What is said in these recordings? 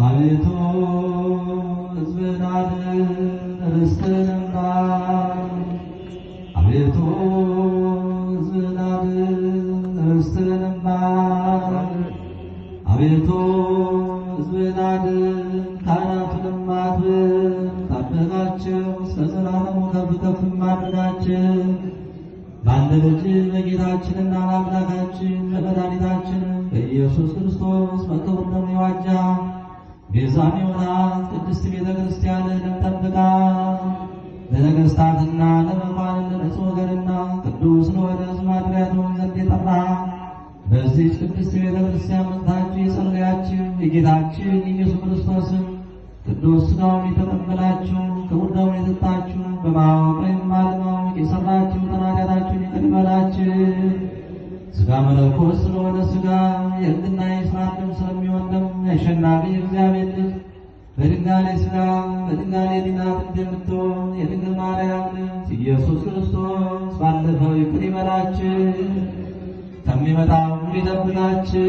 አቤቱ ሕዝብህን አድን ርስትህንም ባርክ። አቤቱ ሕዝብህን አድን ርስትህንም ባርክ። አቤቱ ሕዝብህን አድን ካህናቱንም አክብር። ጠብቃቸው እስከ ዘላለሙ ከፍ ከፍም አድርጋቸው። በአንድ ልጅ በጌታችንና በአምላካችን በመድኃኒታችን በኢየሱስ ክርስቶስ በክቡር ደሙ የዋጃት ቤዛም የሆናት ቅድስት ቤተ ክርስቲያንን ጠብቃ። ለነገሥታትና ለመኳንንት ለንጹሕ ወገንና ቅዱስ ለሆነ ሕዝብ ማደሪያ ትሆን ዘንድ የጠራ በዚህች ቅድስት ቤተ ክርስቲያን መጥታችሁ የጸለያችሁ የጌታችን የኢየሱስ ክርስቶስን ቅዱስ ሥጋውን የተቀበላችሁ ክቡር ደሙን የጠጣችሁ በማወቅ ወይም ባለማወቅ የሠራችሁትን ኃጢአታችሁን ይቅር ይበላችሁ። ሥጋ መለኮት ስለሆነ ሥጋ የሕግና የሥርዓት ደም ስለሚሆን ደም የአሸናፊ እግዚአብሔር ልጅ በድንጋሌ ሥጋ በድንጋሌ ሕሊና የምትሆን የድንግል ማርያም ልጅ ኢየሱስ ክርስቶስ ባለፈው ይቅር ይበላችሁ፣ ከሚመጣው ይጠብቃችሁ።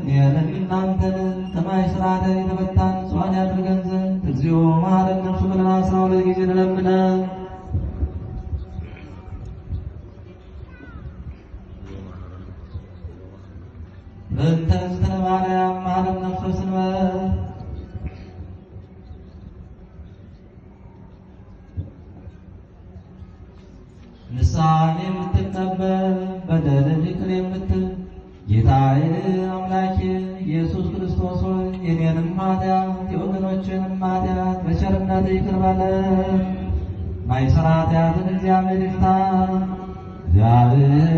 ይህንን እናንተን ከማይስራተ የተፈታን ጽዋን ያድርገን ዘንድ እግዚኦ መሐረነ ነፍሱ ብለን 12 ጊዜ እንለምነን። በእንተ እግዝእትነ ማርያም መሐረነ ነፍሰ ስንበል። ንስሐን የምትቀበል በደልን ይቅር የምትል ጌታዬ አምላኬ ኢየሱስ ክርስቶስ ሆይ የኔንም ኃጢአት የወገኖችንም ኃጢአት በቸርነት ይቅር በለን። ማይሰራ ኃጢአትን እግዚአብሔር ይፍታ። እግዚአብሔር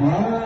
Oh